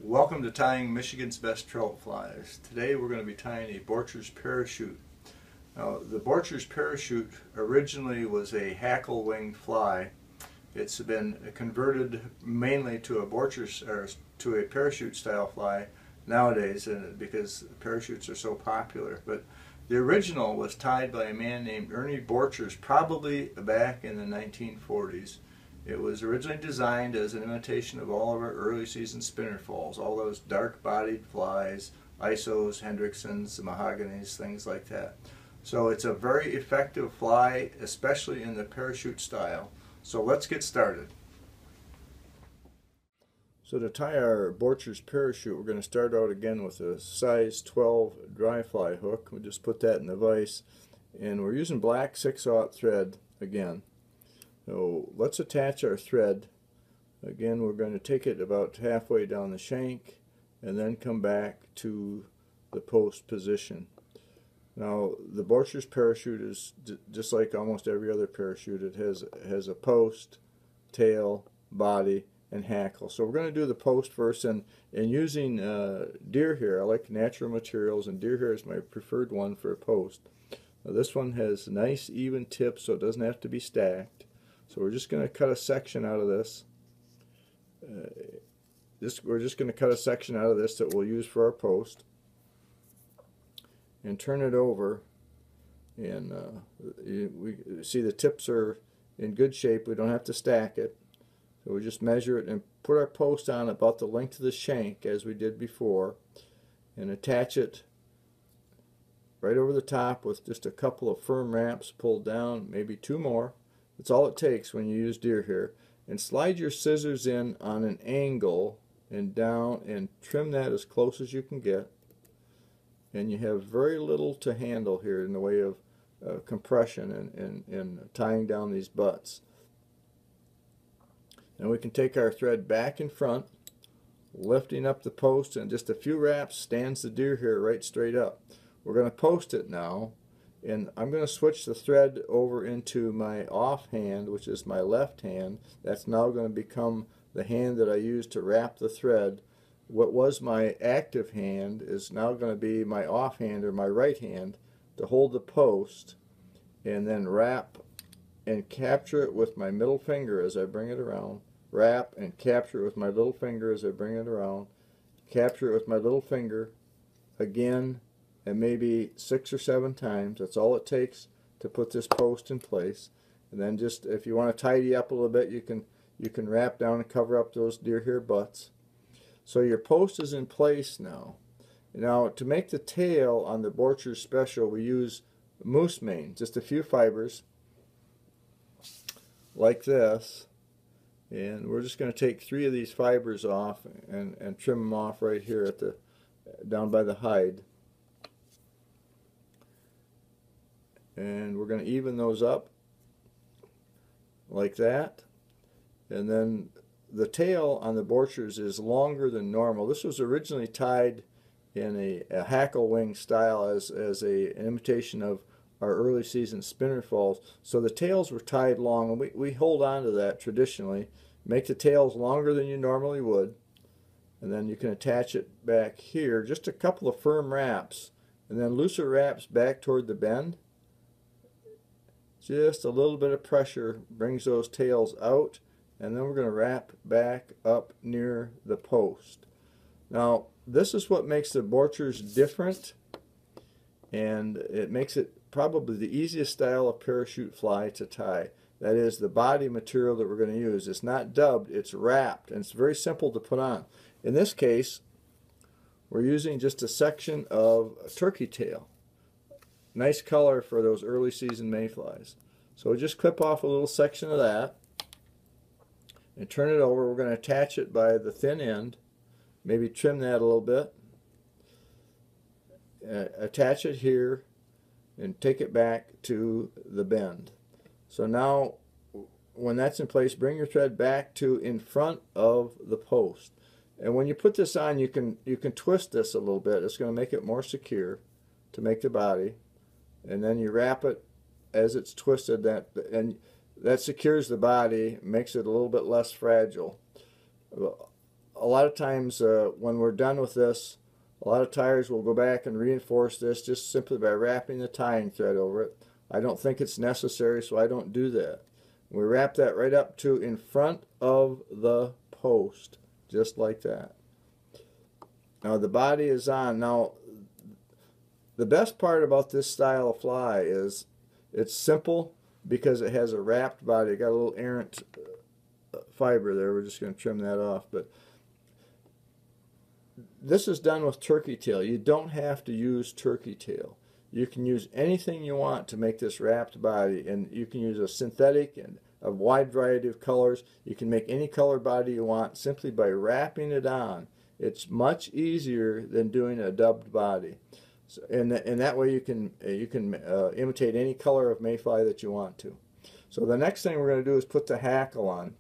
Welcome to tying Michigan's best trout flies. Today we're going to be tying a Borcher's Parachute. Now, the Borcher's Parachute originally was a Hackle winged fly. It's been converted mainly to a Borcher's or to a parachute style fly nowadays, because parachutes are so popular. But the original was tied by a man named Ernie Borchers, probably back in the 1940s. It was originally designed as an imitation of all of our early season spinnerfalls, all those dark-bodied flies, ISOs, Hendricksons, mahoganies, things like that. So it's a very effective fly, especially in the parachute style. So let's get started. So to tie our Borcher's Parachute, we're going to start out again with a size 12 dry fly hook. We'll just put that in the vise, and we're using black 6/0 thread again. So let's attach our thread. Again, we're going to take it about halfway down the shank and then come back to the post position. Now, the Borcher's Parachute is just like almost every other parachute. It has a post, tail, body, and hackle. So we're going to do the post first, and using deer hair. I like natural materials, and deer hair is my preferred one for a post. Now, this one has nice even tips, so it doesn't have to be stacked. So we're just going to cut a section out of this. We're just going to cut a section out of this that we'll use for our post, and turn it over. And we see the tips are in good shape. We don't have to stack it. So we just measure it and put our post on about the length of the shank as we did before, and attach it right over the top with just a couple of firm wraps pulled down, maybe two more. That's all it takes when you use deer hair. And slide your scissors in on an angle and down, and trim that as close as you can get. And you have very little to handle here in the way of compression and tying down these butts. And we can take our thread back in front, lifting up the post, and just a few wraps stands the deer hair right straight up. We're going to post it now. And I'm going to switch the thread over into my off hand, which is my left hand. That's now going to become the hand that I use to wrap the thread. What was my active hand is now going to be my off hand, or my right hand, to hold the post, and then wrap and capture it with my middle finger as I bring it around. Wrap and capture it with my little finger as I bring it around. Capture it with my little finger again, and maybe 6 or 7 times. That's all it takes to put this post in place. And then just, if you want to tidy up a little bit, you can wrap down and cover up those deer hair butts. So your post is in place now. Now, to make the tail on the Borcher's Special, we use moose mane, just a few fibers like this. And we're just going to take 3 of these fibers off and trim them off right here at the down by the hide. And we're going to even those up like that. And then the tail on the Borchers is longer than normal. This was originally tied in a hackle wing style as an imitation of our early season spinnerfalls. So the tails were tied long, and we hold on to that traditionally. Make the tails longer than you normally would, and then you can attach it back here. Just a couple of firm wraps, and then looser wraps back toward the bend. Just a little bit of pressure brings those tails out, and then we're going to wrap back up near the post. Now, this is what makes the Borchers different, and it makes it probably the easiest style of parachute fly to tie. That is, the body material that we're going to use. It's not dubbed, it's wrapped, and it's very simple to put on. In this case, we're using just a section of a turkey tail. Nice color for those early season mayflies. So we just clip off a little section of that and turn it over. We're going to attach it by the thin end, maybe trim that a little bit. Attach it here and take it back to the bend. So now, when that's in place, bring your thread back to in front of the post. And when you put this on, you can twist this a little bit. It's going to make it more secure to make the body. And then you wrap it as it's twisted, and that secures the body, makes it a little bit less fragile. a lot of times when we're done with this, a lot of tyers will go back and reinforce this just simply by wrapping the tying thread over it. I don't think it's necessary, so I don't do that. We wrap that right up to in front of the post, just like that. Now the body is on. Now the best part about this style of fly is it's simple because it has a wrapped body. It got a little errant fiber there. We're just going to trim that off. But this is done with turkey tail. You don't have to use turkey tail. You can use anything you want to make this wrapped body, and you can use a synthetic and a wide variety of colors. You can make any color body you want simply by wrapping it on. It's much easier than doing a dubbed body. So, and that way you can imitate any color of mayfly that you want to. So the next thing we're going to do is put the hackle on.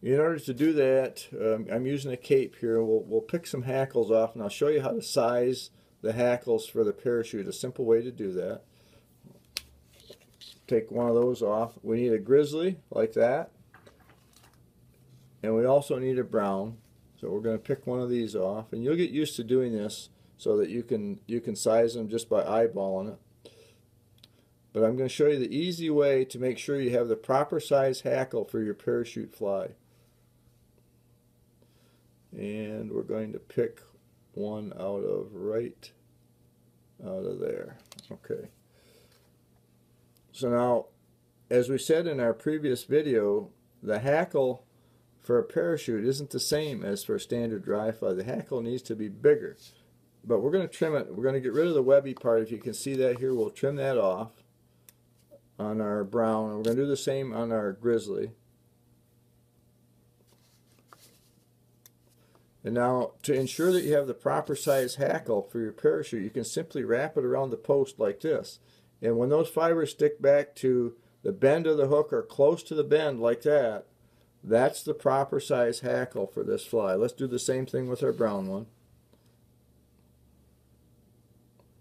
In order to do that, I'm using a cape here. We'll pick some hackles off, and I'll show you how to size the hackles for the parachute. A simple way to do that. Take one of those off. We need a grizzly like that, and we also need a brown. So we're going to pick one of these off, and you'll get used to doing this so that you can size them just by eyeballing it. But I'm going to show you the easy way to make sure you have the proper size hackle for your parachute fly. And we're going to pick one right out of there. Okay. So now, as we said in our previous video, the hackle for a parachute isn't the same as for a standard dry fly. The hackle needs to be bigger. But we're going to trim it. We're going to get rid of the webby part. If you can see that here, we'll trim that off on our brown. And we're going to do the same on our grizzly. And now, to ensure that you have the proper size hackle for your parachute, you can simply wrap it around the post like this. And when those fibers stick back to the bend of the hook or close to the bend like that, that's the proper size hackle for this fly. Let's do the same thing with our brown one.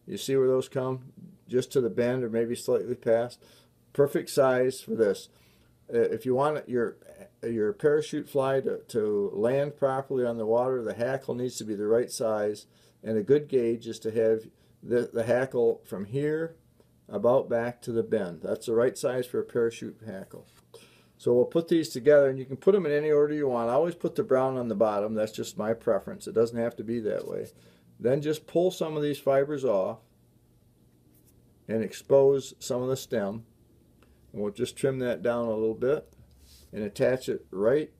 You see where those come? Just to the bend or maybe slightly past. Perfect size for this. If you want your parachute fly to land properly on the water, the hackle needs to be the right size, and a good gauge is to have the hackle from here about back to the bend. That's the right size for a parachute hackle. So we'll put these together, and you can put them in any order you want. I always put the brown on the bottom. That's just my preference. It doesn't have to be that way. Then just pull some of these fibers off and expose some of the stem. And we'll just trim that down a little bit and attach it right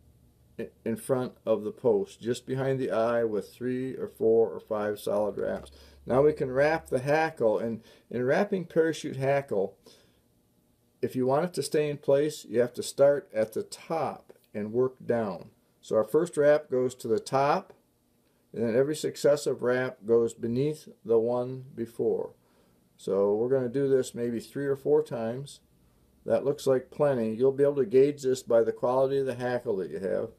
in front of the post, just behind the eye, with 3 or 4 or 5 solid wraps. Now we can wrap the hackle, and in wrapping parachute hackle, if you want it to stay in place, you have to start at the top and work down. So our first wrap goes to the top, and then every successive wrap goes beneath the one before. So we're going to do this maybe 3 or 4 times. That looks like plenty. You'll be able to gauge this by the quality of the hackle that you have.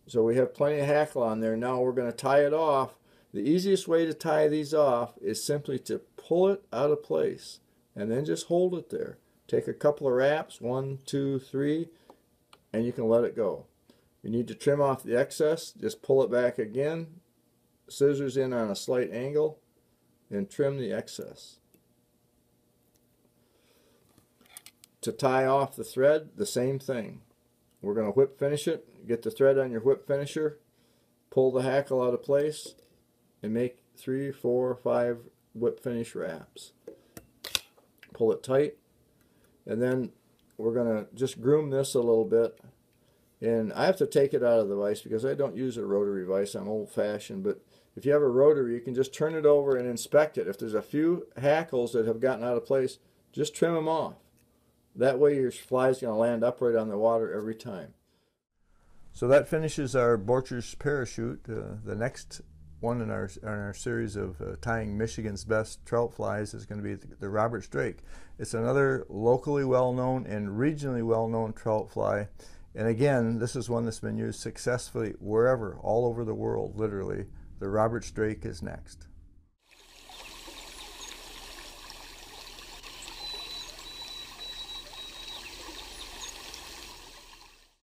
So we have plenty of hackle on there. Now we're going to tie it off. The easiest way to tie these off is simply to pull it out of place and then just hold it there. Take a couple of wraps, 1, 2, 3, and you can let it go. You need to trim off the excess. Just pull it back again, scissors in on a slight angle, and trim the excess. To tie off the thread, the same thing. We're going to whip finish it. Get the thread on your whip finisher, pull the hackle out of place, and make 3, 4, 5 whip finish wraps. Pull it tight, and then we're going to just groom this a little bit. And I have to take it out of the vise because I don't use a rotary vise. I'm old-fashioned, but if you have a rotary, you can just turn it over and inspect it. If there's a few hackles that have gotten out of place, just trim them off. That way your fly is going to land upright on the water every time. So that finishes our Borcher's Parachute. The next one in our series of tying Michigan's best trout flies is going to be the Roberts Drake. It's another locally well-known and regionally well-known trout fly. And again, this is one that's been used successfully wherever, all over the world, literally. The Roberts Drake is next.